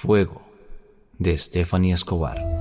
Fuego, de Stephanie Escobar.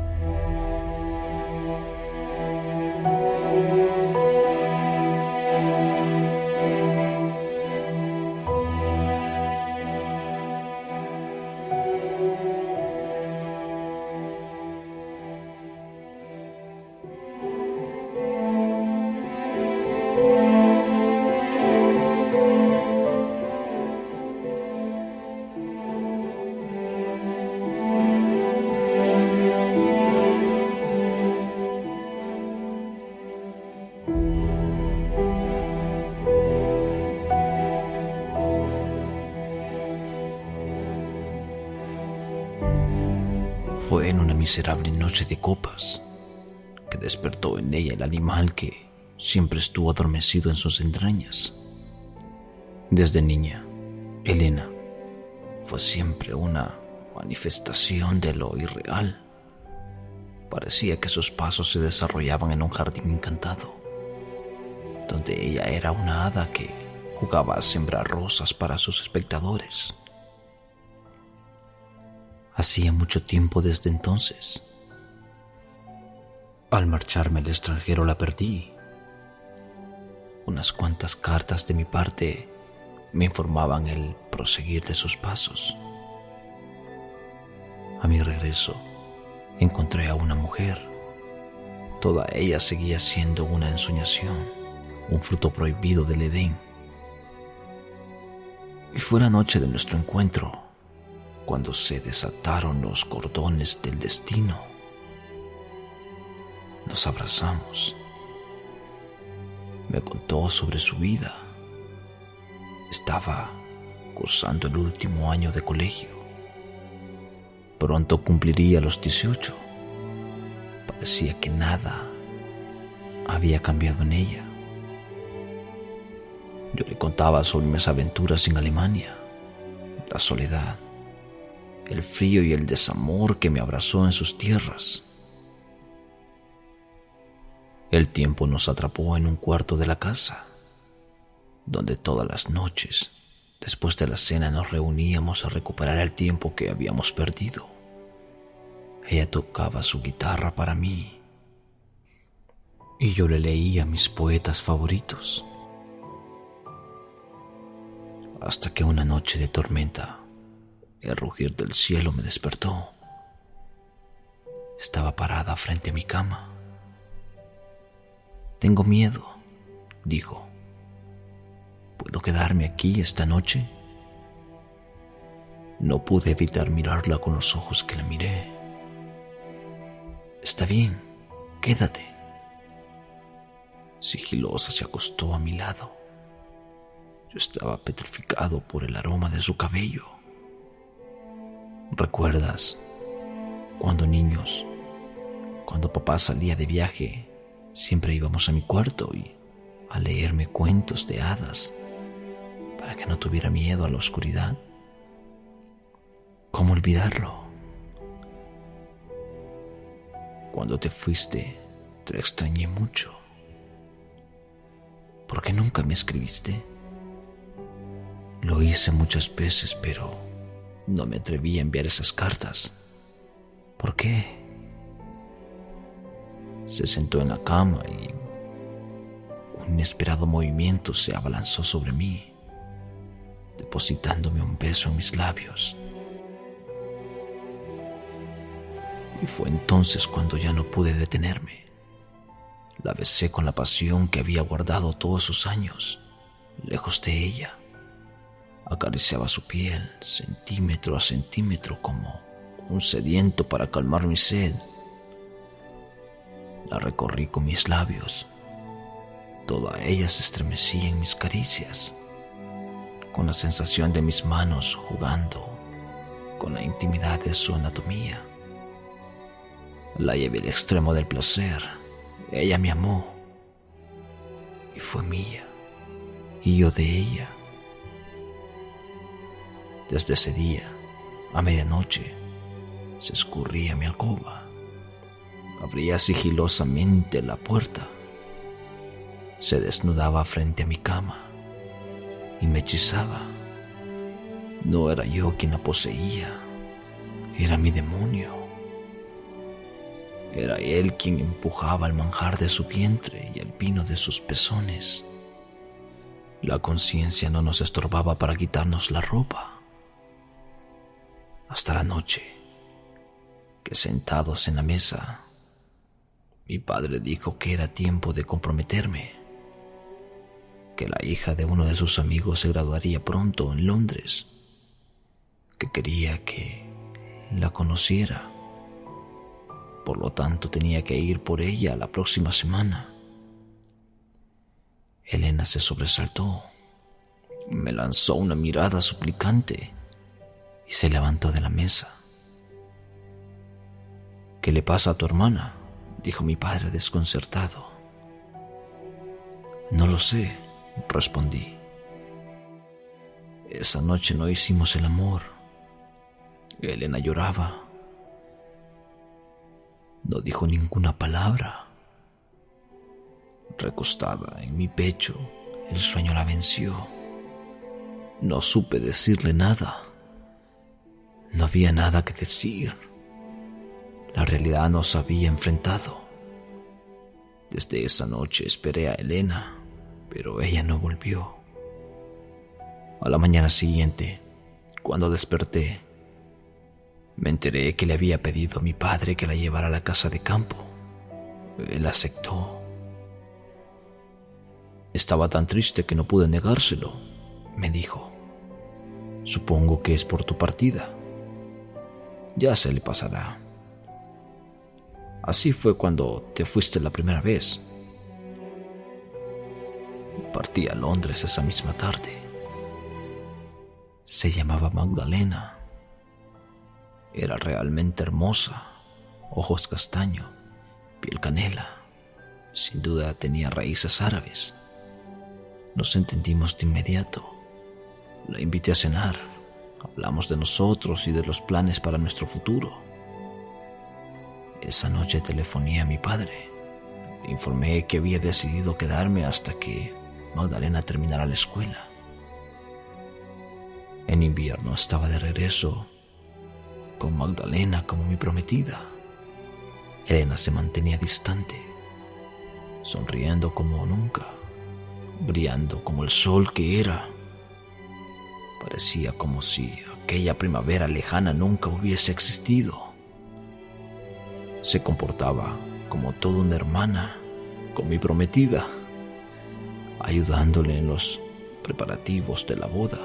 Fue en una miserable noche de copas que despertó en ella el animal que siempre estuvo adormecido en sus entrañas. Desde niña, Elena fue siempre una manifestación de lo irreal. Parecía que sus pasos se desarrollaban en un jardín encantado, donde ella era una hada que jugaba a sembrar rosas para sus espectadores. Hacía mucho tiempo desde entonces. Al marcharme al extranjero la perdí. Unas cuantas cartas de mi parte me informaban el proseguir de sus pasos. A mi regreso, encontré a una mujer. Toda ella seguía siendo una ensoñación, un fruto prohibido del Edén. Y fue la noche de nuestro encuentro cuando se desataron los cordones del destino. Nos abrazamos. Me contó sobre su vida. Estaba cursando el último año de colegio. Pronto cumpliría los 18. Parecía que nada había cambiado en ella. Yo le contaba sobre mis aventuras en Alemania, la soledad, el frío y el desamor que me abrazó en sus tierras. El tiempo nos atrapó en un cuarto de la casa, donde todas las noches, después de la cena, nos reuníamos a recuperar el tiempo que habíamos perdido. Ella tocaba su guitarra para mí y yo le leía mis poetas favoritos. Hasta que una noche de tormenta, el rugir del cielo me despertó. Estaba parada frente a mi cama. «Tengo miedo», dijo. «¿Puedo quedarme aquí esta noche?» No pude evitar mirarla con los ojos que la miré. «Está bien, quédate». Sigilosa se acostó a mi lado. Yo estaba petrificado por el aroma de su cabello. ¿Recuerdas cuando niños, cuando papá salía de viaje, siempre íbamos a mi cuarto y a leerme cuentos de hadas para que no tuviera miedo a la oscuridad? ¿Cómo olvidarlo? Cuando te fuiste, te extrañé mucho. ¿Por qué nunca me escribiste? Lo hice muchas veces, pero no me atreví a enviar esas cartas. ¿Por qué? Se sentó en la cama y un inesperado movimiento se abalanzó sobre mí, depositándome un beso en mis labios. Y fue entonces cuando ya no pude detenerme. La besé con la pasión que había guardado todos esos años, lejos de ella. Acariciaba su piel, centímetro a centímetro, como un sediento para calmar mi sed. La recorrí con mis labios. Toda ella se estremecía en mis caricias, con la sensación de mis manos jugando con la intimidad de su anatomía. La llevé al extremo del placer. Ella me amó y fue mía, y yo de ella. Desde ese día, a medianoche, se escurría a mi alcoba. Abría sigilosamente la puerta. Se desnudaba frente a mi cama y me hechizaba. No era yo quien la poseía. era mi demonio. Era él quien empujaba el manjar de su vientre y el vino de sus pezones. La conciencia no nos estorbaba para quitarnos la ropa. Hasta la noche, que sentados en la mesa, mi padre dijo que era tiempo de comprometerme, que la hija de uno de sus amigos se graduaría pronto en Londres, que quería que la conociera. Por lo tanto, tenía que ir por ella la próxima semana. Elena se sobresaltó, me lanzó una mirada suplicante y se levantó de la mesa. «¿Qué le pasa a tu hermana?», dijo mi padre desconcertado. «No lo sé», respondí. «Esa noche no hicimos el amor. Elena lloraba. No dijo ninguna palabra. Recostada en mi pecho, el sueño la venció. No supe decirle nada. No había nada que decir. La realidad nos había enfrentado. Desde esa noche esperé a Elena, pero ella no volvió. A la mañana siguiente, cuando desperté, me enteré que le había pedido a mi padre que la llevara a la casa de campo. Él aceptó. Estaba tan triste que no pude negárselo, me dijo. Supongo que es por tu partida. Ya se le pasará. Así fue cuando te fuiste la primera vez. Partí a Londres esa misma tarde. Se llamaba Magdalena. Era realmente hermosa, ojos castaño, piel canela. Sin duda tenía raíces árabes. Nos entendimos de inmediato. La invité a cenar. Hablamos de nosotros y de los planes para nuestro futuro. Esa noche telefoné a mi padre. Le informé que había decidido quedarme hasta que Magdalena terminara la escuela. En invierno estaba de regreso con Magdalena como mi prometida. Elena se mantenía distante, sonriendo como nunca, brillando como el sol que era. Parecía como si aquella primavera lejana nunca hubiese existido. Se comportaba como toda una hermana con mi prometida, ayudándole en los preparativos de la boda.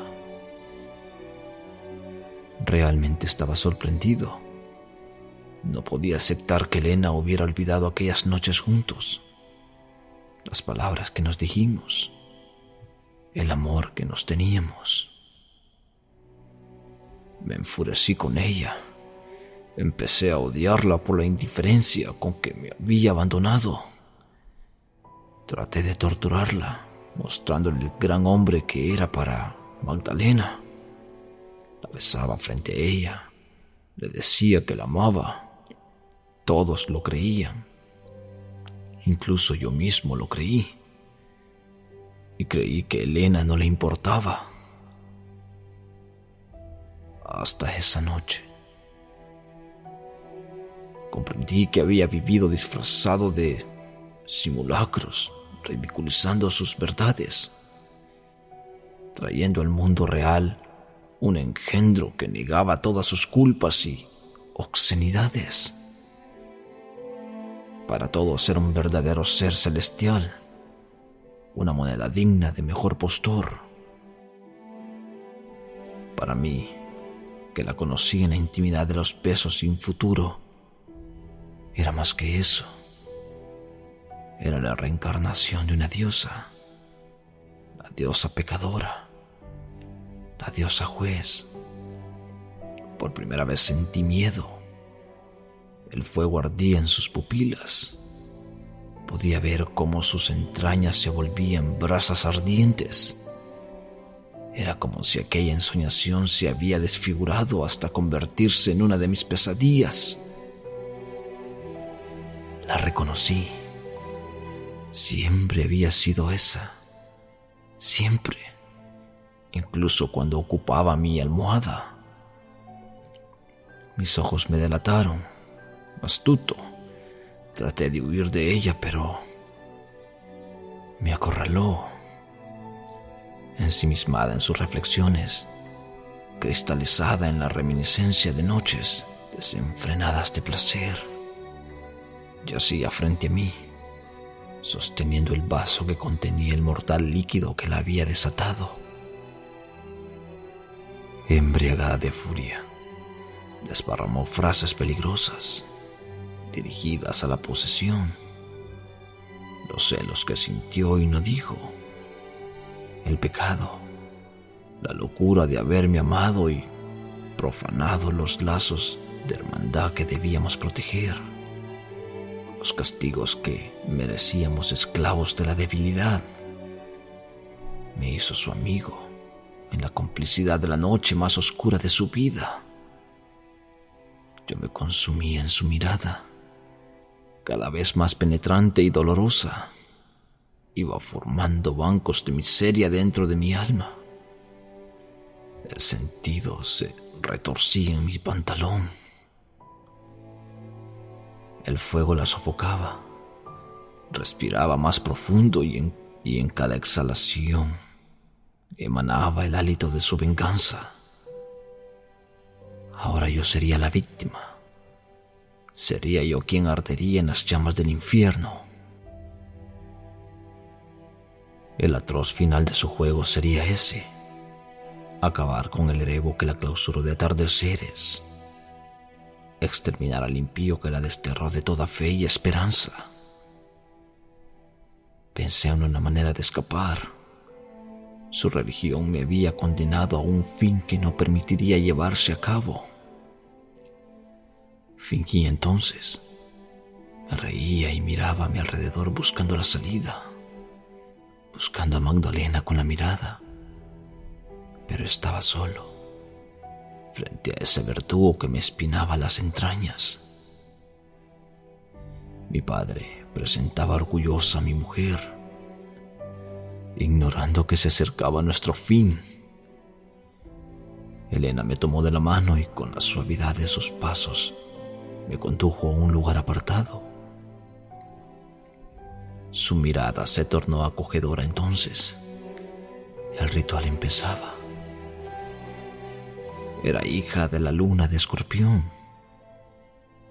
Realmente estaba sorprendido. No podía aceptar que Elena hubiera olvidado aquellas noches juntos, las palabras que nos dijimos, el amor que nos teníamos. Me enfurecí con ella. Empecé a odiarla por la indiferencia con que me había abandonado. Traté de torturarla, mostrándole el gran hombre que era para Magdalena. La besaba frente a ella, le decía que la amaba. Todos lo creían. Incluso yo mismo lo creí. Y creí que Elena no le importaba. Hasta esa noche. Comprendí que había vivido disfrazado de simulacros, ridiculizando sus verdades, trayendo al mundo real un engendro que negaba todas sus culpas y obscenidades. Para todos era un verdadero ser celestial, una moneda digna de mejor postor. Para mí, que la conocí en la intimidad de los besos sin futuro, era más que eso. Era la reencarnación de una diosa, la diosa pecadora, la diosa juez. Por primera vez sentí miedo. El fuego ardía en sus pupilas. Podía ver cómo sus entrañas se volvían brasas ardientes. Era como si aquella ensoñación se había desfigurado hasta convertirse en una de mis pesadillas. La reconocí. Siempre había sido esa. Siempre. Incluso cuando ocupaba mi almohada. Mis ojos me delataron. Astuto. Traté de huir de ella, pero me acorraló. Ensimismada en sus reflexiones, cristalizada en la reminiscencia de noches desenfrenadas de placer, yacía frente a mí, sosteniendo el vaso que contenía el mortal líquido que la había desatado. Embriagada de furia, desparramó frases peligrosas dirigidas a la posesión, los celos que sintió y no dijo, el pecado, la locura de haberme amado y profanado los lazos de hermandad que debíamos proteger, los castigos que merecíamos esclavos de la debilidad. Me hizo su amigo en la complicidad de la noche más oscura de su vida. Yo me consumía en su mirada, cada vez más penetrante y dolorosa. Iba formando bancos de miseria dentro de mi alma. El sentido se retorcía en mi pantalón. El fuego la sofocaba. Respiraba más profundo y en cada exhalación emanaba el hálito de su venganza. Ahora yo sería la víctima. Sería yo quien ardería en las llamas del infierno. El atroz final de su juego sería ese: acabar con el erebo que la clausuró de atardeceres, exterminar al impío que la desterró de toda fe y esperanza. Pensé en una manera de escapar. Su religión me había condenado a un fin que no permitiría llevarse a cabo. Fingí entonces. Me reía y miraba a mi alrededor buscando la salida, buscando a Magdalena con la mirada. Pero estaba solo, frente a ese verdugo que me espinaba las entrañas. Mi padre presentaba orgullosa a mi mujer, ignorando que se acercaba nuestro fin. Elena me tomó de la mano y con la suavidad de sus pasos me condujo a un lugar apartado. Su mirada se tornó acogedora entonces. El ritual empezaba. Era hija de la luna de Escorpión.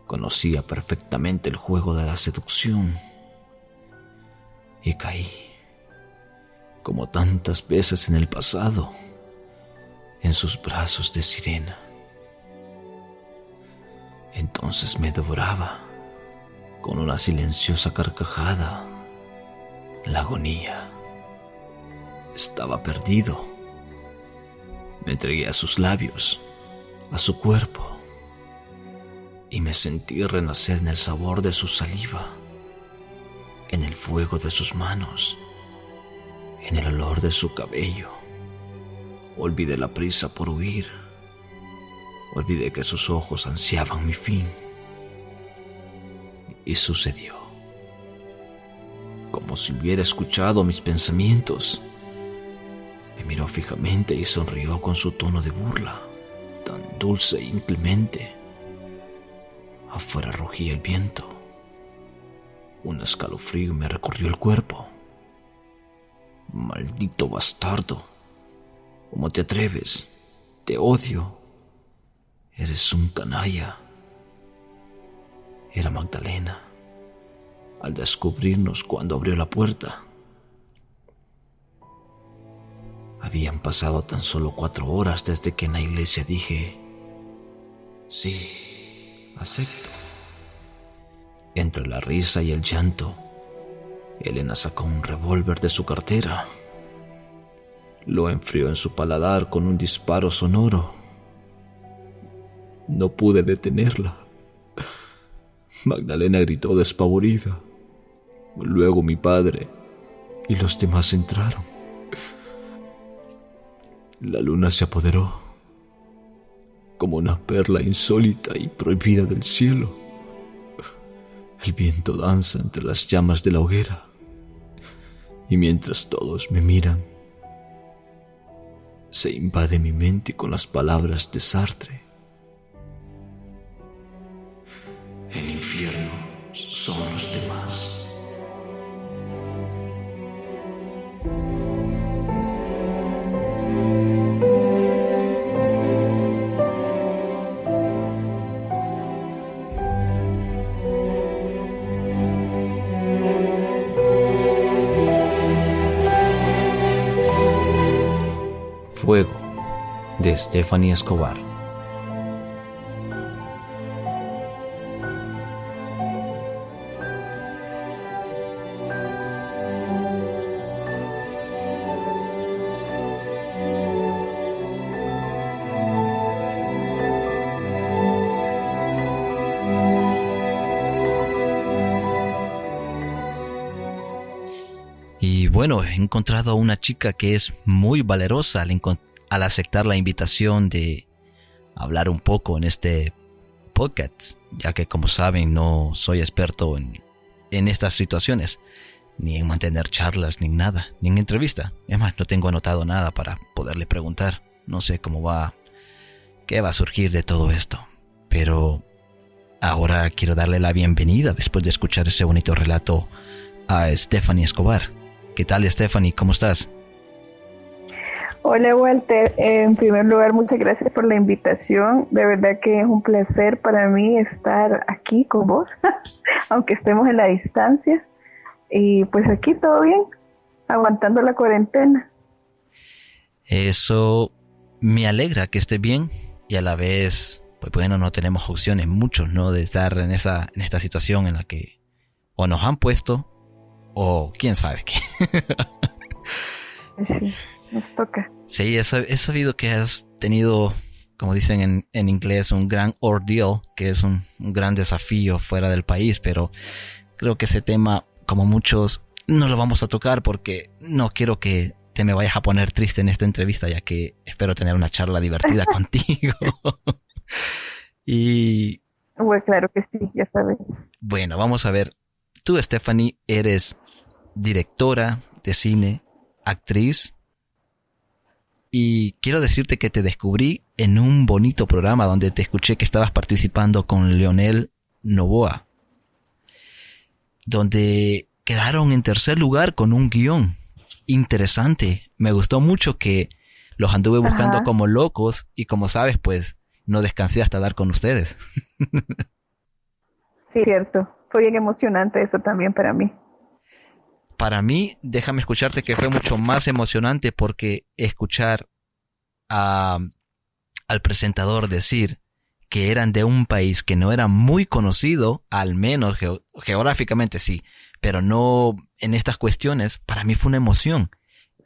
Conocía perfectamente el juego de la seducción. Y caí, como tantas veces en el pasado, en sus brazos de sirena. Entonces me devoraba, con una silenciosa carcajada, la agonía. Estaba perdido. Me entregué a sus labios, a su cuerpo, y me sentí renacer en el sabor de su saliva, en el fuego de sus manos, en el olor de su cabello. Olvidé la prisa por huir. Olvidé que sus ojos ansiaban mi fin. Y sucedió. Como si hubiera escuchado mis pensamientos. Me miró fijamente y sonrió con su tono de burla, tan dulce e inclemente. Afuera rugía el viento. Un escalofrío me recorrió el cuerpo. Maldito bastardo. ¿Cómo te atreves? Te odio. Eres un canalla. Era Magdalena, al descubrirnos cuando abrió la puerta. Habían pasado tan solo 4 horas desde que en la iglesia dije: sí, acepto. Entre la risa y el llanto, Elena sacó un revólver de su cartera. Lo enfrió en su paladar con un disparo sonoro. No pude detenerla. Magdalena gritó despavorida. Luego mi padre y los demás entraron. La luna se apoderó, como una perla insólita y prohibida del cielo. El viento danza entre las llamas de la hoguera, y mientras todos me miran, se invade mi mente con las palabras de Sartre. infierno son los demás. Fuego, de Stephanie Escobar. Y bueno, he encontrado a una chica que es muy valerosa al aceptar la invitación de hablar un poco en este podcast, ya que como saben no soy experto en estas situaciones, ni en mantener charlas, ni en nada, ni en entrevista. Es más, no tengo anotado nada para poderle preguntar. No sé qué va a surgir de todo esto. Pero ahora quiero darle la bienvenida después de escuchar ese bonito relato a Stephanie Escobar. ¿Qué tal, Stephanie? ¿Cómo estás? Hola, Walter. En primer lugar, muchas gracias por la invitación. De verdad que es un placer para mí estar aquí con vos, aunque estemos en la distancia. Y pues aquí todo bien, aguantando la cuarentena. Eso me alegra que esté bien y a la vez, pues bueno, no tenemos opciones muchos, ¿no? De estar en esta situación en la que o nos han puesto o quién sabe qué. Sí, nos toca. Sí, he sabido que has tenido, como dicen en inglés, un gran ordeal, que es un gran desafío fuera del país, pero creo que ese tema, como muchos, no lo vamos a tocar porque no quiero que te me vayas a poner triste en esta entrevista, ya que espero tener una charla divertida contigo. Y Bueno, claro que sí, ya sabes. bueno, vamos a ver. Tú, Stephanie, eres directora de cine, actriz, y quiero decirte que te descubrí en un bonito programa donde te escuché que estabas participando con Leonel Novoa, donde quedaron en tercer lugar con un guión interesante. Me gustó mucho que los anduve buscando como locos y como sabes, pues no descansé hasta dar con ustedes. Sí, cierto. Fue bien emocionante eso también para mí. Para mí, déjame escucharte que fue mucho más emocionante porque escuchar al presentador decir que eran de un país que no era muy conocido, al menos geográficamente sí, pero no en estas cuestiones, para mí fue una emoción.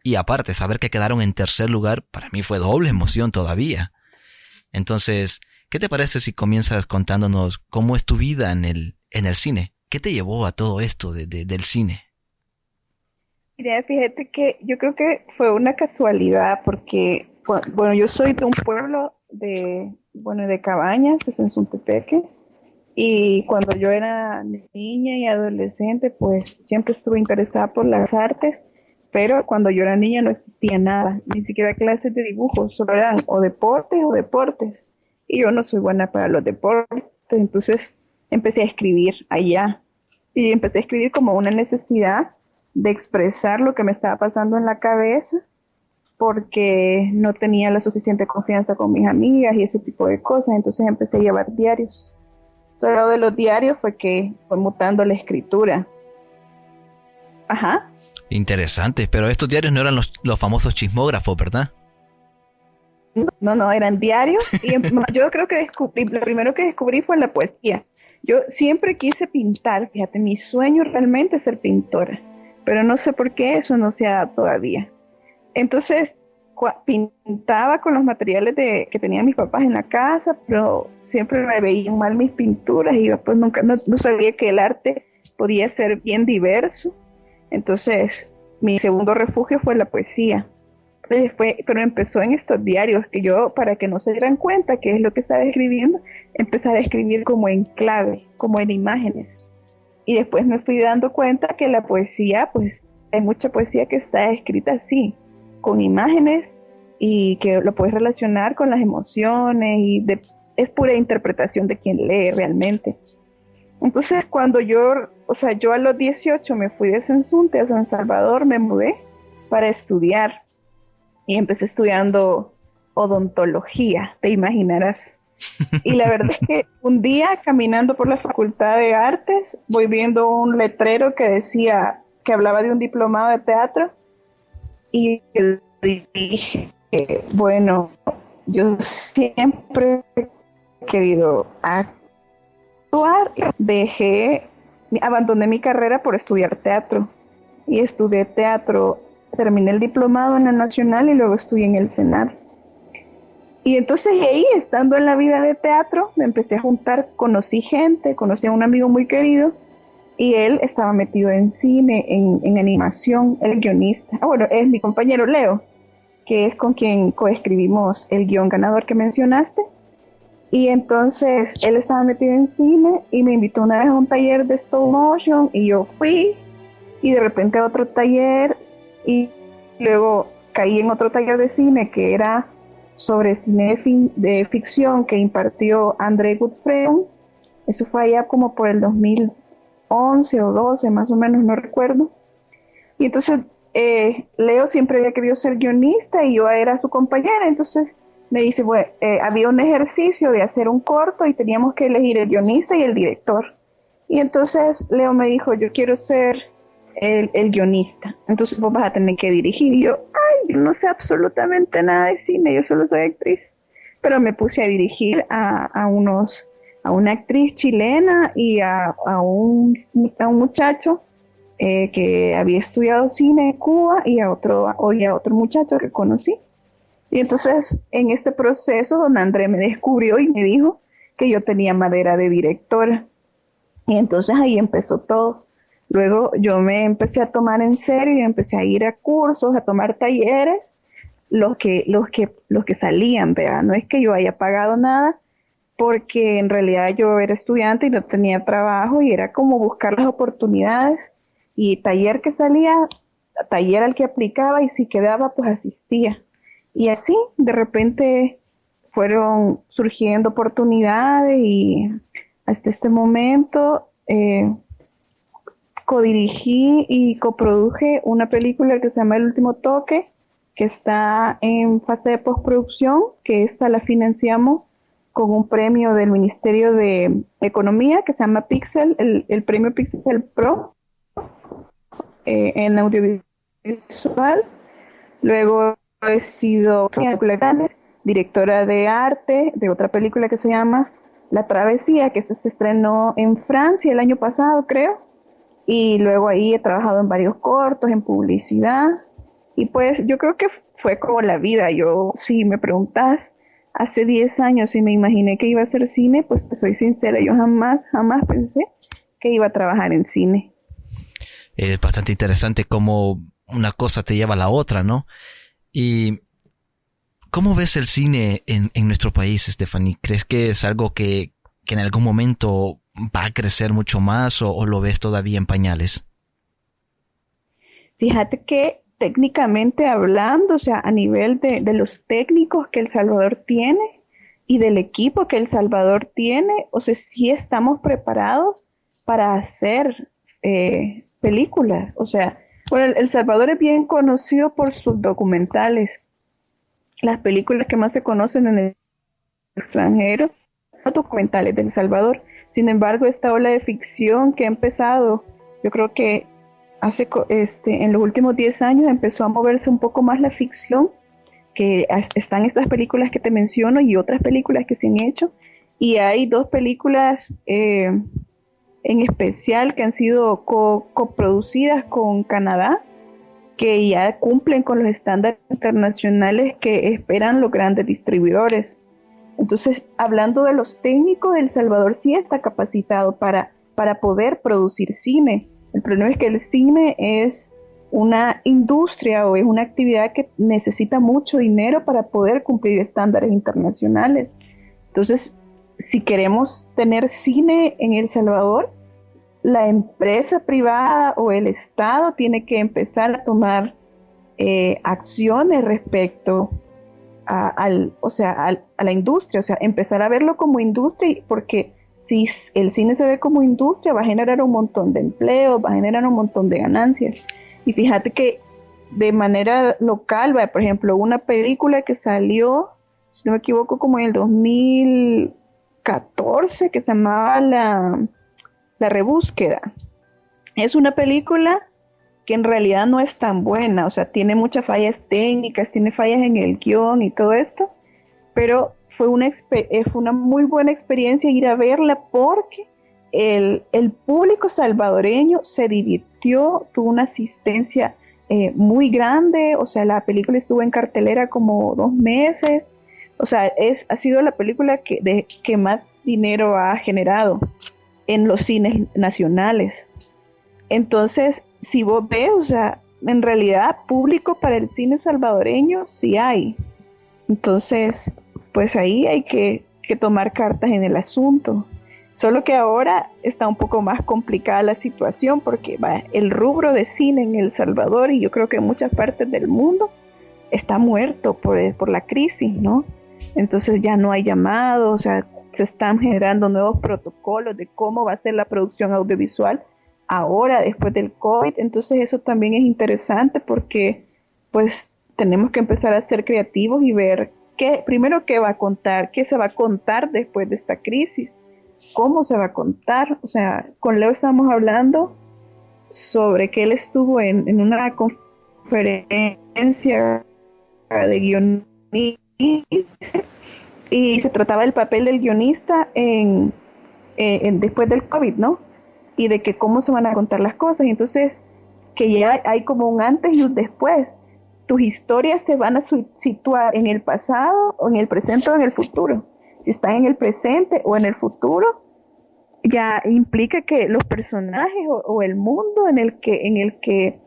Y aparte, saber que quedaron en tercer lugar, para mí fue doble emoción todavía. Entonces, ¿qué te parece si comienzas contándonos cómo es tu vida en el cine? ¿Qué te llevó a todo esto del cine? Mira, fíjate que yo creo que fue una casualidad porque, bueno, yo soy de un pueblo de Cabañas, que es en Suntepeque, y cuando yo era niña y adolescente, pues siempre estuve interesada por las artes, pero cuando yo era niña no existía nada, ni siquiera clases de dibujo, solo eran o deportes, y yo no soy buena para los deportes, entonces empecé a escribir allá, y empecé a escribir como una necesidad de expresar lo que me estaba pasando en la cabeza porque no tenía la suficiente confianza con mis amigas y ese tipo de cosas, entonces empecé a llevar diarios. Todo de los diarios fue que fue mutando la escritura. Ajá. Interesante, pero estos diarios no eran los famosos chismógrafos, ¿verdad? No, eran diarios y yo creo que lo primero que descubrí fue la poesía. Yo siempre quise pintar, fíjate, mi sueño realmente es ser pintora, pero no sé por qué eso no se ha dado todavía. Entonces, pintaba con los materiales que tenían mis papás en la casa, pero siempre me veían mal mis pinturas y yo pues nunca, no sabía que el arte podía ser bien diverso. Entonces, mi segundo refugio fue la poesía. Pero empezó en estos diarios que yo, para que no se dieran cuenta qué es lo que estaba escribiendo, empezaba a escribir como en clave, como en imágenes. Y después me fui dando cuenta que la poesía, pues hay mucha poesía que está escrita así, con imágenes y que lo puedes relacionar con las emociones y es pura interpretación de quien lee realmente. Entonces cuando yo a los 18 me fui de Sensunte a San Salvador, me mudé para estudiar y empecé estudiando odontología, te imaginarás. Y la verdad es que un día caminando por la Facultad de Artes, voy viendo un letrero que decía, que hablaba de un diplomado de teatro, y dije, bueno, yo siempre he querido actuar, abandoné mi carrera por estudiar teatro, y estudié teatro, terminé el diplomado en la Nacional y luego estudié en el CENAR. Y entonces ahí, estando en la vida de teatro, me empecé a juntar, conocí a un amigo muy querido, y él estaba metido en cine, en animación, el guionista. Bueno, es mi compañero Leo, que es con quien coescribimos el guión ganador que mencionaste. Y entonces él estaba metido en cine y me invitó una vez a un taller de stop motion y yo fui, y de repente a otro taller, y luego caí en otro taller de cine que era sobre cine de ficción que impartió André Gutfreund. Eso fue allá como por el 2011 o 12, más o menos, no recuerdo. Y entonces Leo siempre había querido ser guionista y yo era su compañera. Entonces me dice, bueno, había un ejercicio de hacer un corto y teníamos que elegir el guionista y el director. Y entonces Leo me dijo, yo quiero ser el guionista, entonces vos vas a tener que dirigir. Y yo no sé absolutamente nada de cine, yo solo soy actriz. Pero me puse a dirigir a una actriz chilena y a un muchacho que había estudiado cine en Cuba, y a otro muchacho que conocí. Y entonces en este proceso don André me descubrió y me dijo que yo tenía madera de directora. Y entonces ahí empezó todo. Luego yo me empecé a tomar en serio y empecé a ir a cursos, a tomar talleres, los que salían, ¿verdad? No es que yo haya pagado nada, porque en realidad yo era estudiante y no tenía trabajo, y era como buscar las oportunidades, y taller que salía, taller al que aplicaba, y si quedaba, pues asistía. Y así, de repente, fueron surgiendo oportunidades, y hasta este momento codirigí y coproduje una película que se llama El Último Toque, que está en fase de postproducción, que esta la financiamos con un premio del Ministerio de Economía que se llama Pixel, el premio Pixel Pro en audiovisual. Luego he sido directora de arte de otra película que se llama La Travesía, que se estrenó en Francia el año pasado, creo. Y luego ahí he trabajado en varios cortos, en publicidad. Y pues yo creo que fue como la vida. Yo, si me preguntas, hace 10 años si me imaginé que iba a hacer cine, pues te soy sincera, yo jamás pensé que iba a trabajar en cine. Es bastante interesante cómo una cosa te lleva a la otra, ¿no? Y ¿cómo ves el cine en nuestro país, Stephanie? ¿Crees que es algo que en algún momento va a crecer mucho más, o lo ves todavía en pañales? Fíjate que técnicamente hablando, o sea, a nivel de los técnicos que El Salvador tiene y del equipo que El Salvador tiene, o sea, sí estamos preparados para hacer películas. O sea, bueno, El Salvador es bien conocido por sus documentales. Las películas que más se conocen en el extranjero son documentales de El Salvador. Sin embargo, esta ola de ficción que ha empezado, yo creo que en los últimos 10 años empezó a moverse un poco más la ficción, que están estas películas que te menciono y otras películas que se han hecho, y hay dos películas en especial que han sido coproducidas con Canadá, que ya cumplen con los estándares internacionales que esperan los grandes distribuidores. Entonces, hablando de los técnicos, El Salvador sí está capacitado para poder producir cine. El problema es que el cine es una industria o es una actividad que necesita mucho dinero para poder cumplir estándares internacionales. Entonces, si queremos tener cine en El Salvador, la empresa privada o el Estado tiene que empezar a tomar acciones respecto a la industria, o sea, empezar a verlo como industria, porque si el cine se ve como industria, va a generar un montón de empleos, va a generar un montón de ganancias. Y fíjate que de manera local, por ejemplo, una película que salió, si no me equivoco, como en el 2014, que se llamaba La Rebúsqueda. Es una película que en realidad no es tan buena, o sea, tiene muchas fallas técnicas, tiene fallas en el guión y todo esto, pero fue una muy buena experiencia ir a verla porque el público salvadoreño se divirtió, tuvo una asistencia muy grande, o sea, la película estuvo en cartelera como 2 meses, o sea, ha sido la película que más dinero ha generado en los cines nacionales. Entonces, si vos ves, o sea, en realidad público para el cine salvadoreño sí hay. Entonces, pues ahí hay que tomar cartas en el asunto. Solo que ahora está un poco más complicada la situación porque el rubro de cine en El Salvador y yo creo que en muchas partes del mundo está muerto por la crisis, ¿no? Entonces ya no hay llamados, o sea, se están generando nuevos protocolos de cómo va a ser la producción audiovisual ahora, después del COVID. Entonces eso también es interesante porque pues tenemos que empezar a ser creativos y ver primero qué va a contar, qué se va a contar después de esta crisis, cómo se va a contar. O sea, con Leo estamos hablando sobre que él estuvo en una conferencia de guionistas y se trataba del papel del guionista después del COVID, ¿no? Y de que cómo se van a contar las cosas. Y entonces, que ya hay como un antes y un después. Tus historias se van a situar en el pasado, o en el presente, o en el futuro. Si están en el presente o en el futuro, ya implica que los personajes o el mundo en el que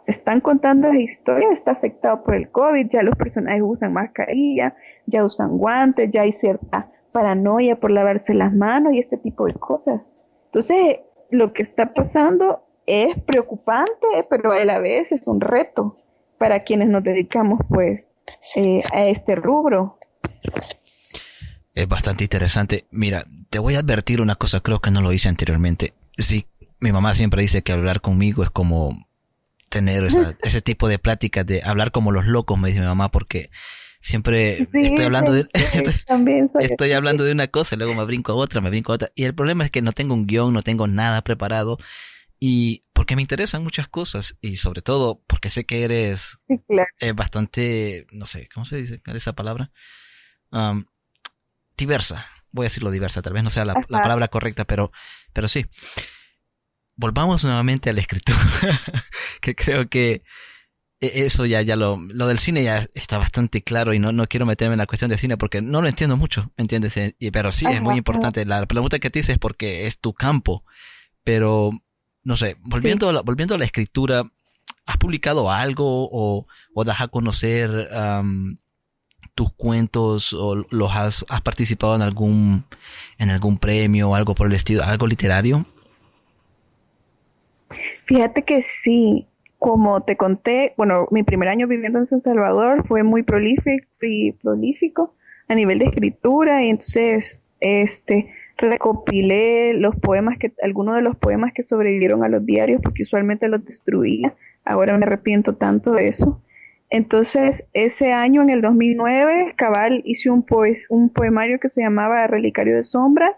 se están contando las historias está afectado por el COVID. Ya los personajes usan mascarilla, ya usan guantes, ya hay cierta paranoia por lavarse las manos y este tipo de cosas. Entonces, lo que está pasando es preocupante, pero a la vez es un reto para quienes nos dedicamos pues a este rubro. Es bastante interesante. Mira, te voy a advertir una cosa, creo que no lo hice anteriormente. Sí, mi mamá siempre dice que hablar conmigo es como tener ese tipo de pláticas, de hablar como los locos, me dice mi mamá, porque siempre estoy hablando estoy hablando de una cosa y luego me brinco a otra. Y el problema es que no tengo un guión, no tengo nada preparado. Y porque me interesan muchas cosas y sobre todo porque sé que eres bastante, no sé, ¿cómo se dice esa palabra? Diversa, voy a decirlo diversa, tal vez no sea la palabra correcta, pero sí. Volvamos nuevamente a la escritura, que creo que eso ya lo del cine ya está bastante claro y no quiero meterme en la cuestión de cine porque no lo entiendo mucho, ¿me entiendes? Pero sí es muy importante. La pregunta que te hice es porque es tu campo, pero no sé, volviendo a la escritura, ¿has publicado algo o das a conocer tus cuentos o has participado en algún premio o algo por el estilo, algo literario? Fíjate que sí, como te conté, bueno, mi primer año viviendo en San Salvador fue muy prolífico a nivel de escritura y entonces recopilé algunos de los poemas que sobrevivieron a los diarios porque usualmente los destruía. Ahora me arrepiento tanto de eso. Entonces, ese año, en el 2009, cabal, hice un poemario que se llamaba Relicario de Sombras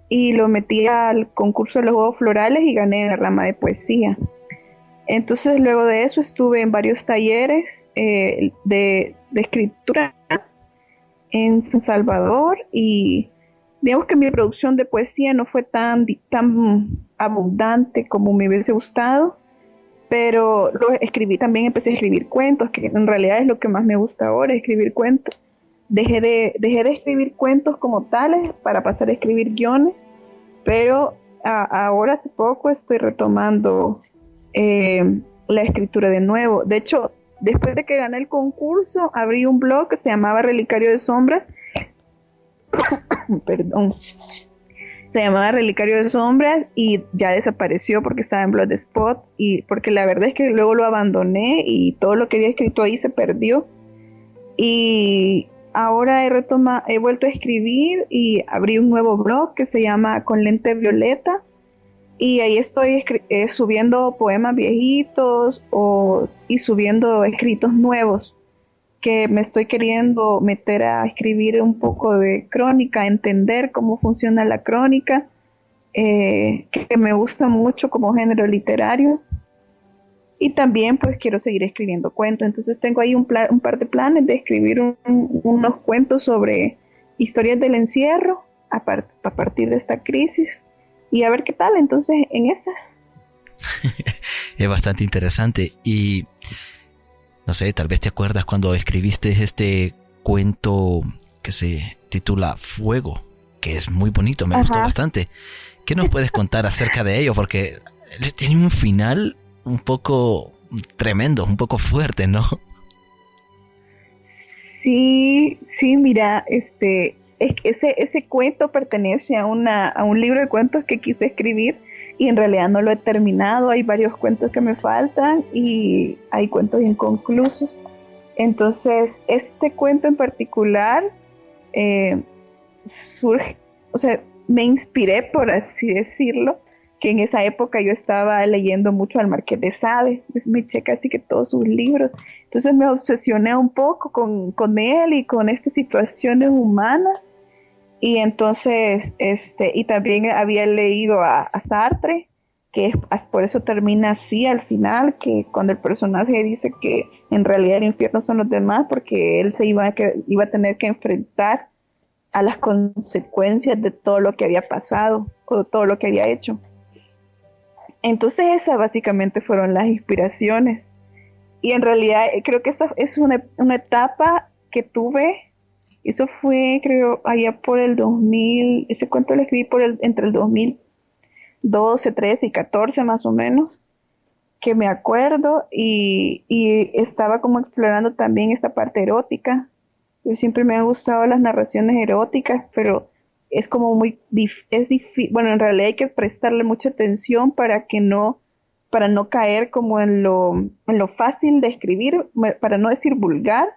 y lo metí al concurso de los Juegos Florales y gané en la rama de poesía. Entonces, luego de eso, estuve en varios talleres de escritura en San Salvador y digamos que mi producción de poesía no fue tan abundante como me hubiese gustado, pero empecé a escribir cuentos, que en realidad es lo que más me gusta ahora, escribir cuentos. Dejé de escribir cuentos como tales para pasar a escribir guiones, pero ahora hace poco estoy retomando la escritura de nuevo. De hecho, después de que gané el concurso, abrí un blog que se llamaba Relicario de Sombras. Perdón. Se llamaba Relicario de Sombras y ya desapareció porque estaba en Blogspot y porque la verdad es que luego lo abandoné y todo lo que había escrito ahí se perdió. Y ahora he vuelto a escribir y abrí un nuevo blog que se llama Con Lente Violeta, y ahí estoy subiendo poemas viejitos y subiendo escritos nuevos, que me estoy queriendo meter a escribir un poco de crónica, entender cómo funciona la crónica, que me gusta mucho como género literario. Y también pues quiero seguir escribiendo cuentos. Entonces tengo ahí un par de planes de escribir unos cuentos sobre historias del encierro a partir de esta crisis. Y a ver qué tal, entonces, en esas. Es bastante interesante. Y, no sé, tal vez te acuerdas cuando escribiste este cuento que se titula Fuego, que es muy bonito, me gustó bastante. ¿Qué nos puedes contar acerca de ello? Porque tiene un final un poco tremendo, un poco fuerte, ¿no? Sí, mira, ese cuento pertenece a un libro de cuentos que quise escribir y en realidad no lo he terminado. Hay varios cuentos que me faltan y hay cuentos inconclusos. Entonces, este cuento en particular surge, o sea, me inspiré, por así decirlo, que en esa época yo estaba leyendo mucho al Marqués de Sade, me eché casi que todos sus libros, entonces me obsesioné un poco con él y con estas situaciones humanas, y entonces, y también había leído a Sartre, que por eso termina así al final, que cuando el personaje dice que en realidad el infierno son los demás, porque él se iba a tener que enfrentar a las consecuencias de todo lo que había pasado, o todo lo que había hecho. Entonces esas básicamente fueron las inspiraciones. Y en realidad creo que esa es una etapa que tuve. Eso fue, creo, allá por el 2000. Ese cuento lo escribí entre el 2012, 13 y 14 más o menos, que me acuerdo. Y estaba como explorando también esta parte erótica. Siempre me han gustado las narraciones eróticas, pero es como es difícil, bueno, en realidad hay que prestarle mucha atención para no caer como en lo fácil de escribir, para no decir vulgar,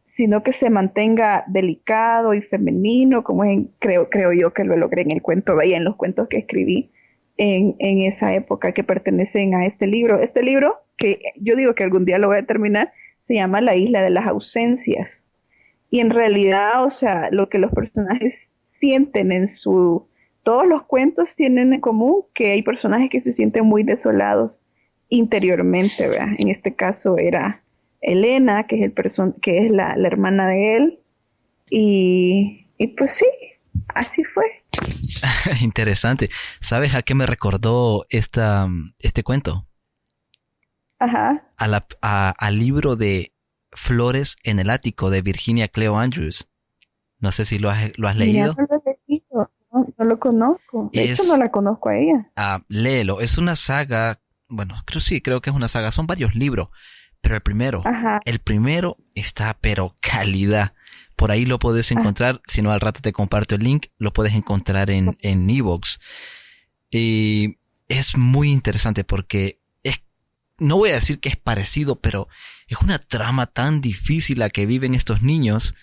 sino que se mantenga delicado y femenino, como creo yo que lo logré en el cuento, y en los cuentos que escribí en esa época, que pertenecen a este libro. Este libro, que yo digo que algún día lo voy a terminar, se llama La Isla de las Ausencias. Y en realidad, o sea, lo que los personajes sienten todos los cuentos tienen en común que hay personajes que se sienten muy desolados interiormente, ¿verdad? En este caso era Elena, que es la hermana de él, y pues sí, así fue. Interesante. ¿Sabes a qué me recordó este cuento? Ajá. Al libro de Flores en el ático de Virginia Cleo Andrews. No sé si lo has leído. No lo he leído, no lo conozco. De hecho, no la conozco a ella. Léelo. Es una saga, bueno, creo que es una saga. Son varios libros, pero el primero está pero calidad. Por ahí lo puedes encontrar. Si no, al rato te comparto el link. Lo puedes encontrar en iVoox. Y es muy interesante porque no voy a decir que es parecido, pero es una trama tan difícil la que viven estos niños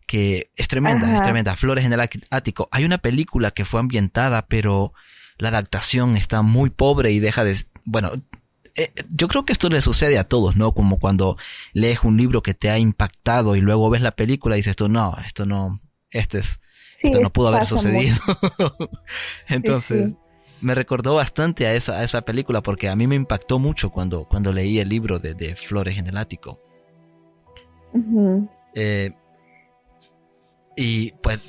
que es tremenda, es tremenda. Flores en el ático. Hay una película que fue ambientada, pero la adaptación está muy pobre y deja de... Bueno, yo creo que esto le sucede a todos, ¿no? Como cuando lees un libro que te ha impactado y luego ves la película y dices tú, no, esto no pudo haber sucedido. Entonces... Sí. Me recordó bastante a esa película porque a mí me impactó mucho cuando leí el libro de Flores en el ático. Uh-huh. Y pues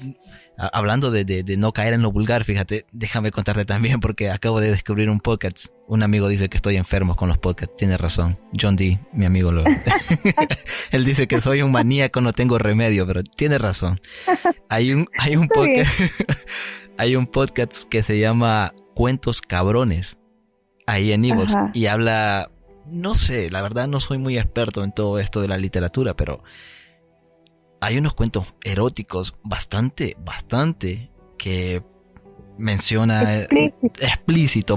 hablando de no caer en lo vulgar, fíjate, déjame contarte también porque acabo de descubrir un podcast. Un amigo dice que estoy enfermo con los podcasts, tiene razón. John D., mi amigo, él dice que soy un maníaco, no tengo remedio, pero tiene razón. Hay un podcast, hay un podcast que se llama Cuentos Cabrones, ahí en iVoox, y habla, no sé, la verdad no soy muy experto en todo esto de la literatura, pero hay unos cuentos eróticos bastante, que menciona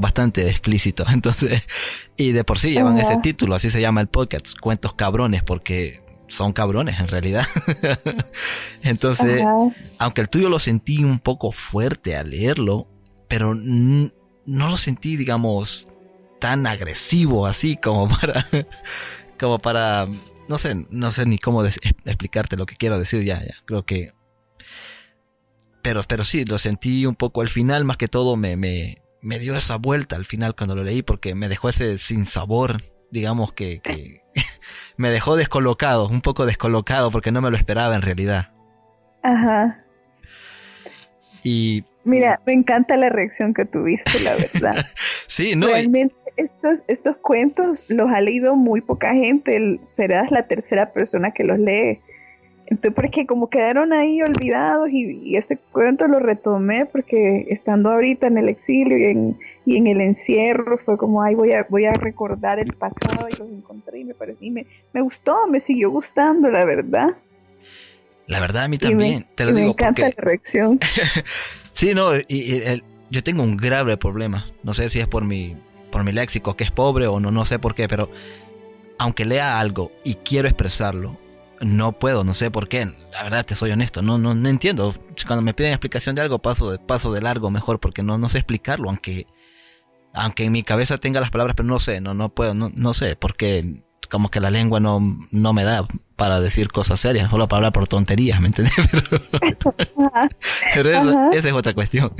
bastante explícito, entonces, y de por sí llevan ese título, así se llama el podcast, Cuentos Cabrones, porque son cabrones en realidad. Entonces, aunque el tuyo lo sentí un poco fuerte al leerlo, pero no lo sentí, digamos, tan agresivo así como para, no sé ni cómo explicarte lo que quiero decir ya, creo que, pero sí, lo sentí un poco al final, más que todo me dio esa vuelta al final cuando lo leí, porque me dejó ese sinsabor, digamos que me dejó un poco descolocado, porque no me lo esperaba en realidad. Ajá. Y mira, me encanta la reacción que tuviste, la verdad. Sí, no. Realmente estos cuentos los ha leído muy poca gente. Serás la tercera persona que los lee. Entonces, porque como quedaron ahí olvidados y ese cuento lo retomé porque estando ahorita en el exilio y en el encierro fue como, ay, voy a recordar el pasado y los encontré y me gustó, me siguió gustando, la verdad. La verdad a mí también, te lo digo, me encanta porque la reacción. sí, no, yo tengo un grave problema. No sé si es por mi léxico, que es pobre, o no sé por qué, pero aunque lea algo y quiero expresarlo, no puedo, no sé por qué. La verdad, te soy honesto, no entiendo. Cuando me piden explicación de algo, paso de largo mejor, porque no sé explicarlo, aunque en mi cabeza tenga las palabras, pero no sé, no puedo, no sé, porque como que la lengua no me da para decir cosas serias, solo para hablar por tonterías, ¿me entiendes? Pero esa es otra cuestión.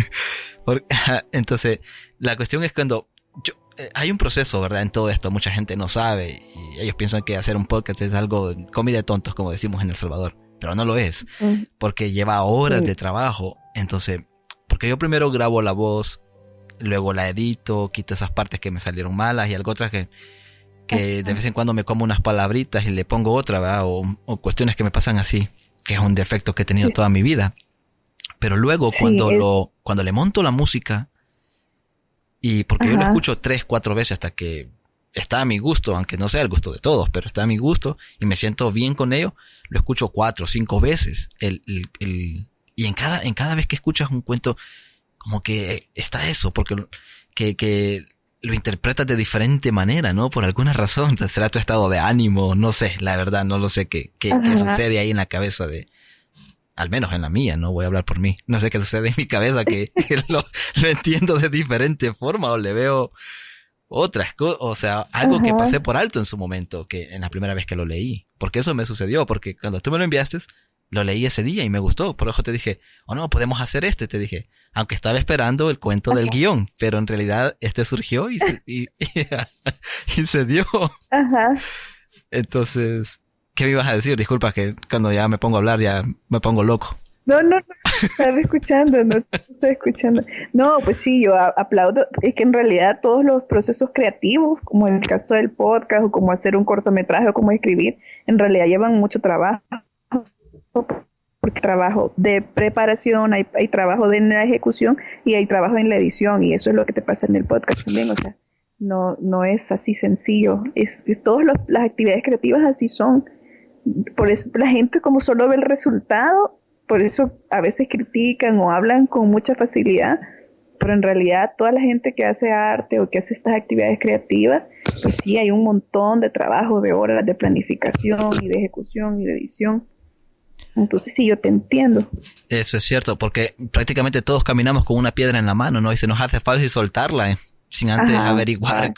Entonces, la cuestión es cuando hay un proceso, ¿verdad? En todo esto, mucha gente no sabe y ellos piensan que hacer un podcast es algo comida de tontos, como decimos en El Salvador, pero no lo es, porque lleva horas de trabajo. Entonces, porque yo primero grabo la voz, luego la edito, quito esas partes que me salieron malas y algo otras que de vez en cuando me como unas palabritas y le pongo otra, ¿verdad? O cuestiones que me pasan así, que es un defecto que he tenido toda mi vida. Pero luego cuando le monto la música, y porque yo lo escucho 3-4 veces hasta que está a mi gusto, aunque no sea el gusto de todos, pero está a mi gusto y me siento bien con ello, lo escucho 4-5 veces. Y en cada vez que escuchas un cuento, como que está eso, porque que lo interpretas de diferente manera, ¿no? Por alguna razón. Será tu estado de ánimo, no sé, la verdad, no lo sé qué sucede ahí en la cabeza al menos en la mía, no voy a hablar por mí. No sé qué sucede en mi cabeza, que lo entiendo de diferente forma, o le veo otras cosas, o sea, algo que pasé por alto en su momento, que en la primera vez que lo leí. Porque eso me sucedió, porque cuando tú me lo enviaste, lo leí ese día y me gustó. Por eso te dije, no, podemos hacer te dije. Aunque estaba esperando el cuento del guión, pero en realidad surgió y se dio. Entonces, ¿qué me ibas a decir? Disculpa que cuando ya me pongo a hablar ya me pongo loco. No, estaba escuchando, no estoy escuchando. No, pues sí, yo aplaudo. Es que en realidad todos los procesos creativos, como en el caso del podcast, o como hacer un cortometraje, o como escribir, en realidad llevan mucho trabajo. Porque trabajo de preparación, hay trabajo en la ejecución y hay trabajo en la edición, y eso es lo que te pasa en el podcast también. O sea, no es así sencillo. Es todas las actividades creativas así son. Por eso la gente como solo ve el resultado, por eso a veces critican o hablan con mucha facilidad, pero en realidad toda la gente que hace arte o que hace estas actividades creativas, pues sí, hay un montón de trabajo, de horas de planificación y de ejecución y de edición. Entonces sí, yo te entiendo. Eso es cierto, porque prácticamente todos caminamos con una piedra en la mano, ¿no? Y se nos hace fácil soltarla, sin antes averiguar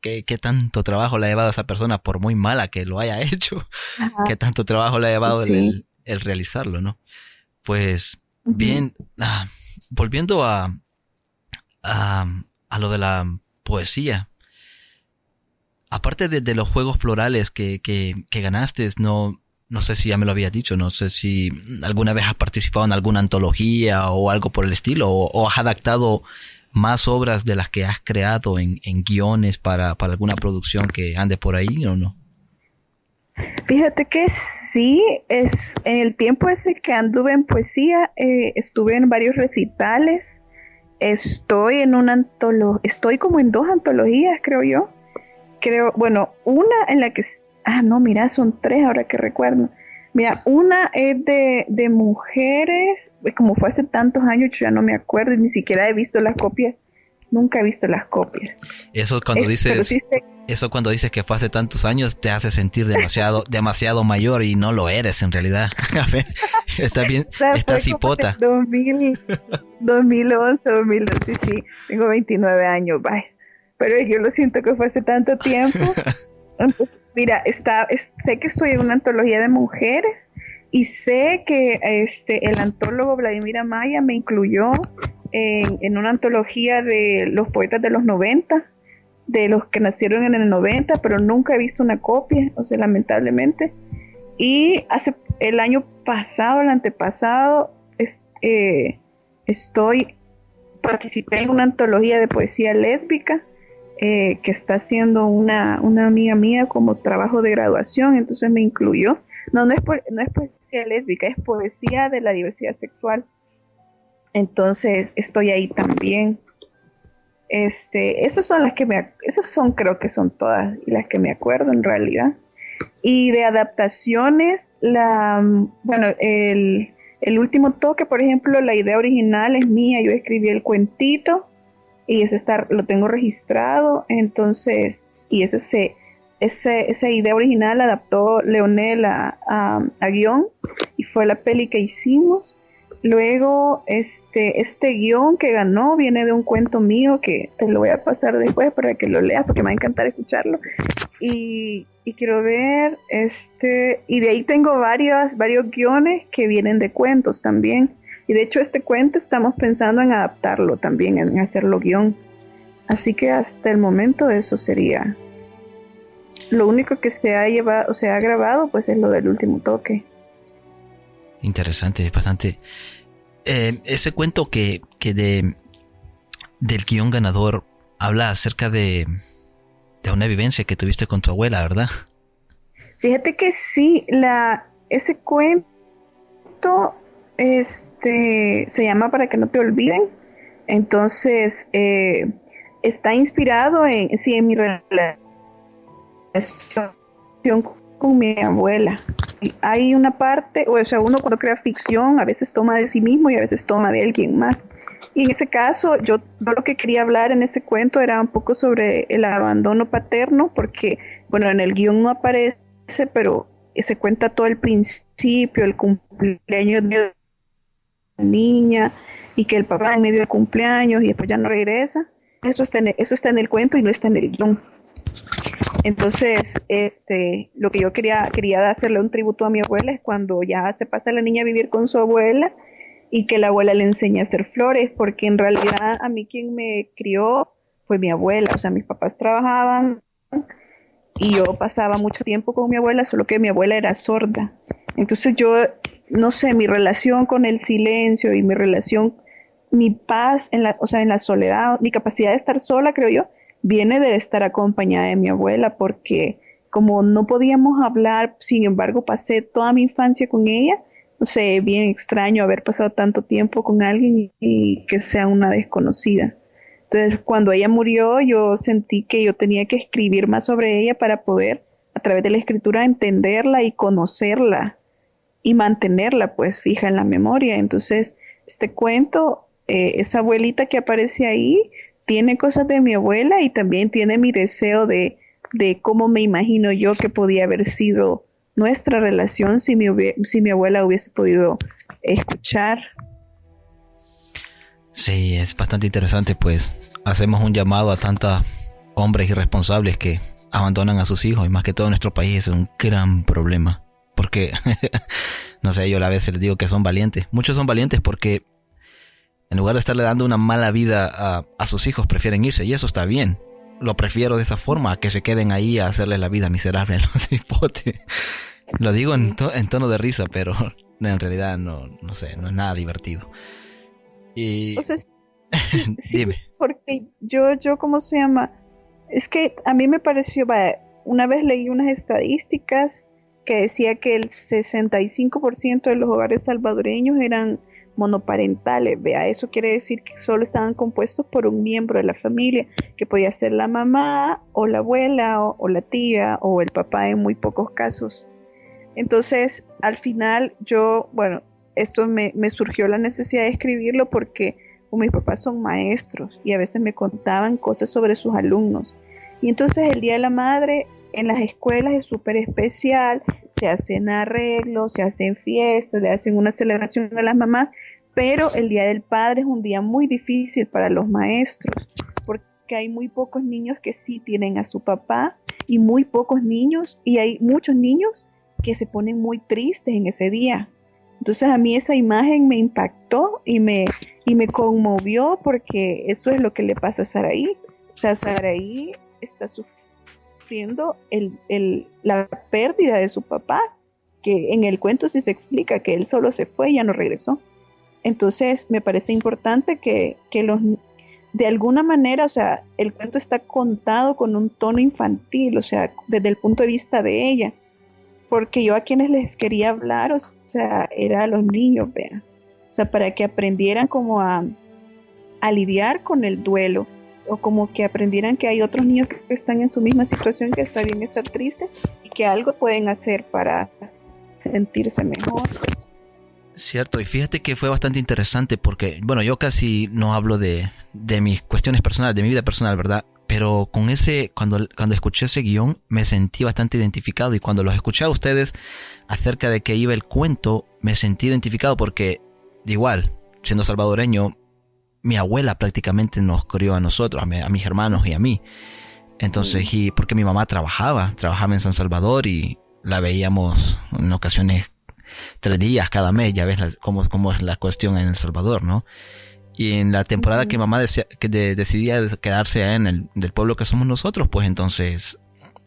qué tanto trabajo le ha llevado a esa persona, por muy mala que lo haya hecho, qué tanto trabajo le ha llevado el realizarlo, ¿no? Pues bien, volviendo a lo de la poesía, aparte de los juegos florales que ganaste, no sé si ya me lo habías dicho, no sé si alguna vez has participado en alguna antología o algo por el estilo, o has adaptado más obras de las que has creado en guiones para alguna producción que ande por ahí, ¿o no? Fíjate que sí, en el tiempo ese que anduve en poesía, estuve en varios recitales, estoy estoy como en 2 antologías, creo yo. Bueno, una en la que... no, mira, son 3 ahora que recuerdo. Mira, una es de mujeres, como fue hace tantos años, yo ya no me acuerdo, ni siquiera he visto las copias, nunca he visto las copias. Eso cuando dices, eso cuando dices que fue hace tantos años te hace sentir demasiado mayor y no lo eres en realidad. A ver, está bien, O sea, está fue cipota. como en 2011, 2012, sí, tengo 29 años, bye. Pero yo lo siento que fue hace tanto tiempo. Entonces, mira, sé que estoy en una antología de mujeres y sé que el antólogo Vladimir Amaya me incluyó en una antología de los poetas de los 90, de los que nacieron en el 90, pero nunca he visto una copia, o sea, lamentablemente. Y el año pasado, el antepasado, participé en una antología de poesía lésbica que está haciendo una amiga mía como trabajo de graduación, entonces me incluyó. No es poesía lésbica, es poesía de la diversidad sexual. Entonces estoy ahí también. Esas son creo que son todas y las que me acuerdo en realidad. Y de adaptaciones, el último toque, por ejemplo, la idea original es mía, yo escribí el cuentito y lo tengo registrado, entonces, y esa idea original la adaptó Leonel a guión y fue la peli que hicimos. Luego, este guión que ganó viene de un cuento mío que te lo voy a pasar después para que lo leas porque me va a encantar escucharlo. Y quiero ver, y de ahí tengo varios guiones que vienen de cuentos también. Y de hecho este cuento estamos pensando en adaptarlo también, en hacerlo guión. Así que hasta el momento eso sería. Lo único que se ha grabado pues es lo del último toque. Interesante, es bastante. Ese cuento que del guión ganador habla acerca de una vivencia que tuviste con tu abuela, ¿verdad? Fíjate que sí, ese cuento se llama Para que no te olviden. Entonces está inspirado en mi relación con mi abuela. Hay una parte, o sea, uno cuando crea ficción a veces toma de sí mismo y a veces toma de alguien más. Y en ese caso, yo lo que quería hablar en ese cuento era un poco sobre el abandono paterno, porque, bueno, en el guión no aparece, pero se cuenta todo el principio, el cumpleaños de la niña, y que el papá en medio del cumpleaños y después ya no regresa. Eso está en el cuento y no está en el guión. Entonces, lo que yo quería hacerle un tributo a mi abuela es cuando ya se pasa la niña a vivir con su abuela y que la abuela le enseña a hacer flores, porque en realidad a mí quien me crió fue mi abuela, o sea, mis papás trabajaban y yo pasaba mucho tiempo con mi abuela, solo que mi abuela era sorda. Entonces yo, no sé, mi relación con el silencio y mi paz en la soledad, mi capacidad de estar sola, creo yo, viene de estar acompañada de mi abuela, porque como no podíamos hablar, sin embargo pasé toda mi infancia con ella. No sé, bien extraño haber pasado tanto tiempo con alguien y que sea una desconocida. Entonces, cuando ella murió, yo sentí que yo tenía que escribir más sobre ella para poder, a través de la escritura, entenderla y conocerla y mantenerla, pues, fija en la memoria. Entonces, este cuento, esa abuelita que aparece ahí, tiene cosas de mi abuela y también tiene mi deseo de cómo me imagino yo que podía haber sido nuestra relación si mi abuela hubiese podido escuchar. Sí, es bastante interesante, pues hacemos un llamado a tantos hombres irresponsables que abandonan a sus hijos, y más que todo en nuestro país es un gran problema, porque no sé, yo a veces les digo que son valientes. Muchos son valientes porque en lugar de estarle dando una mala vida a sus hijos, prefieren irse, y eso está bien. Lo prefiero de esa forma, a que se queden ahí a hacerle la vida miserable a los hipotes. Lo digo en tono de risa, pero en realidad no sé, no es nada divertido. Y O sea, dime. Porque yo, ¿cómo se llama? Es que a mí me pareció, una vez leí unas estadísticas que decía que el 65% de los hogares salvadoreños eran monoparentales. Eso quiere decir que solo estaban compuestos por un miembro de la familia, que podía ser la mamá o la abuela o la tía o el papá en muy pocos casos. Entonces, al final esto me surgió la necesidad de escribirlo porque mis papás son maestros y a veces me contaban cosas sobre sus alumnos. Y entonces el Día de la Madre en las escuelas es súper especial, se hacen arreglos, se hacen fiestas, le hacen una celebración a las mamás, pero el Día del Padre es un día muy difícil para los maestros, porque hay muy pocos niños que sí tienen a su papá y muy pocos niños, y hay muchos niños que se ponen muy tristes en ese día. Entonces a mí esa imagen me impactó y me conmovió, porque eso es lo que le pasa a Saraí. O sea, Saraí está sufriendo la pérdida de su papá, que en el cuento sí se explica que él solo se fue y ya no regresó. Entonces me parece importante que de alguna manera, o sea, el cuento está contado con un tono infantil, o sea, desde el punto de vista de ella, porque yo a quienes les quería hablar, o sea, era a los niños, vean, o sea, para que aprendieran como a lidiar con el duelo, o como que aprendieran que hay otros niños que están en su misma situación, que está bien estar tristes, y que algo pueden hacer para sentirse mejor. Cierto, y fíjate que fue bastante interesante porque, bueno, yo casi no hablo de mis cuestiones personales, de mi vida personal, ¿verdad? Pero con cuando escuché ese guión me sentí bastante identificado, y cuando los escuché a ustedes acerca de que iba el cuento, me sentí identificado porque, igual, siendo salvadoreño, mi abuela prácticamente nos crió a nosotros, a mis hermanos y a mí. Entonces, y porque mi mamá trabajaba en San Salvador y la veíamos en ocasiones 3 días cada mes, ya ves cómo es la cuestión en El Salvador, ¿no? Y en la temporada que mamá decidía quedarse en del pueblo que somos nosotros, pues entonces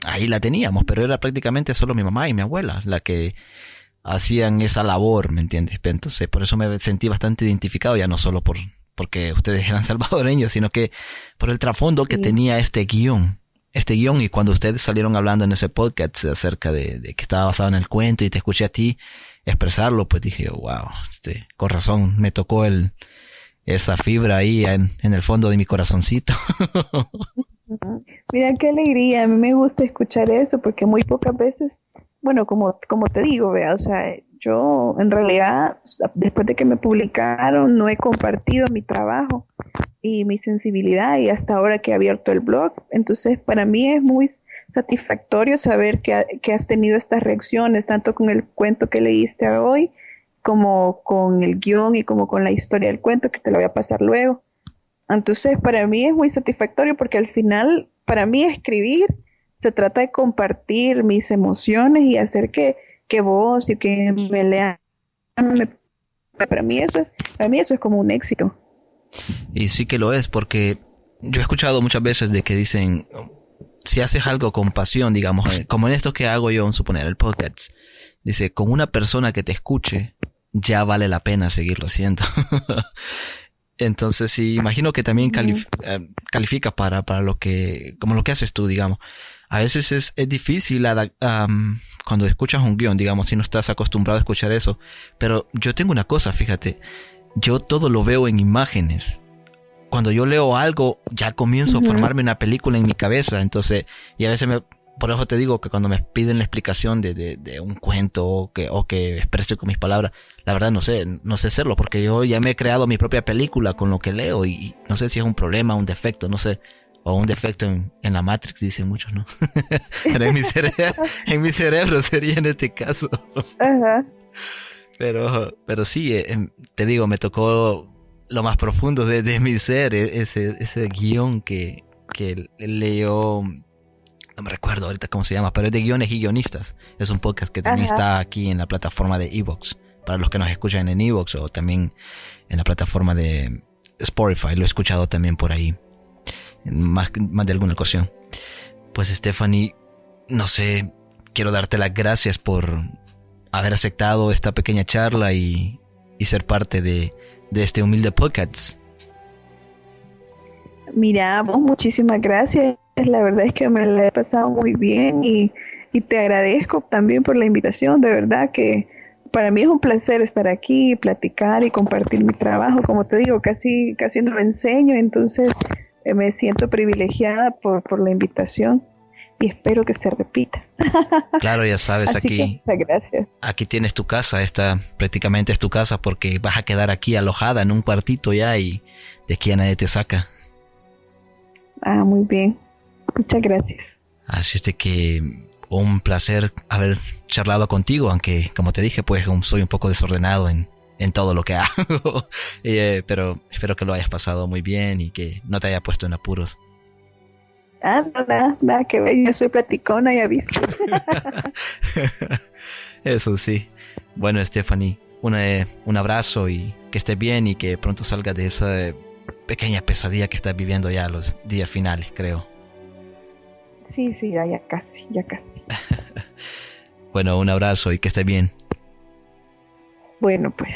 ahí la teníamos, pero era prácticamente solo mi mamá y mi abuela la que hacían esa labor, ¿me entiendes? Entonces por eso me sentí bastante identificado, ya no solo porque ustedes eran salvadoreños, sino que por el trasfondo que tenía este guión, y cuando ustedes salieron hablando en ese podcast acerca de que estaba basado en el cuento y te escuché a ti expresarlo, pues dije, wow, con razón, me tocó esa fibra ahí en el fondo de mi corazoncito. Mira qué alegría, a mí me gusta escuchar eso, porque muy pocas veces, bueno, como te digo, vea, o sea, yo en realidad, después de que me publicaron, no he compartido mi trabajo y mi sensibilidad, y hasta ahora que he abierto el blog. Entonces para mí es muy satisfactorio saber que has tenido estas reacciones, tanto con el cuento que leíste hoy, como con el guión y como con la historia del cuento, que te lo voy a pasar luego. Entonces para mí es muy satisfactorio, porque al final, para mí escribir se trata de compartir mis emociones y hacer que vos y que me lean. Para mí eso es como un éxito. Y sí que lo es, porque yo he escuchado muchas veces de que dicen, si haces algo con pasión, digamos, como en esto que hago yo, suponer el podcast, dice, con una persona que te escuche, ya vale la pena seguirlo haciendo. Entonces sí, imagino que también califica para lo que, como lo que haces tú, digamos. A veces es difícil cuando escuchas un guión, digamos, si no estás acostumbrado a escuchar eso. Pero yo tengo una cosa, fíjate, yo todo lo veo en imágenes. Cuando yo leo algo, ya comienzo a formarme una película en mi cabeza. Entonces, y a veces por eso te digo que cuando me piden la explicación de un cuento o que exprese con mis palabras, la verdad no sé hacerlo, porque yo ya me he creado mi propia película con lo que leo y no sé si es un problema, un defecto, no sé, o un defecto en la Matrix, dicen muchos, ¿no? Pero en mi cerebro sería en este caso. Ajá. Pero sí, te digo, me tocó lo más profundo de mi ser, ese guión que leyó. No me recuerdo ahorita cómo se llama, pero es de Guiones y Guionistas. Es un podcast que también está aquí en la plataforma de Evox, para los que nos escuchan en Evox, o también en la plataforma de Spotify. Lo he escuchado también por ahí, más de alguna ocasión. Pues Stephanie, no sé, quiero darte las gracias por haber aceptado esta pequeña charla y ser parte de este humilde podcast. Mira, vos, muchísimas gracias. La verdad es que me la he pasado muy bien y te agradezco también por la invitación. De verdad que para mí es un placer estar aquí, platicar y compartir mi trabajo. Como te digo, casi no lo enseño, entonces me siento privilegiada por la invitación y espero que se repita. Claro, ya sabes, así aquí, que, gracias. Aquí tienes tu casa, prácticamente es tu casa, porque vas a quedar aquí alojada en un cuartito ya y de aquí a nadie te saca. Ah, muy bien. Muchas gracias. Así es de que un placer haber charlado contigo, aunque como te dije, pues soy un poco desordenado en todo lo que hago. Pero espero que lo hayas pasado muy bien y que no te haya puesto en apuros. Nada que ver, yo soy platicona, ya viste. Eso sí. Bueno, Stephanie, un abrazo y que estés bien y que pronto salgas de esa pequeña pesadilla que estás viviendo ya los días finales, creo. Sí, ya casi. Bueno, un abrazo y que estés bien. Bueno, pues.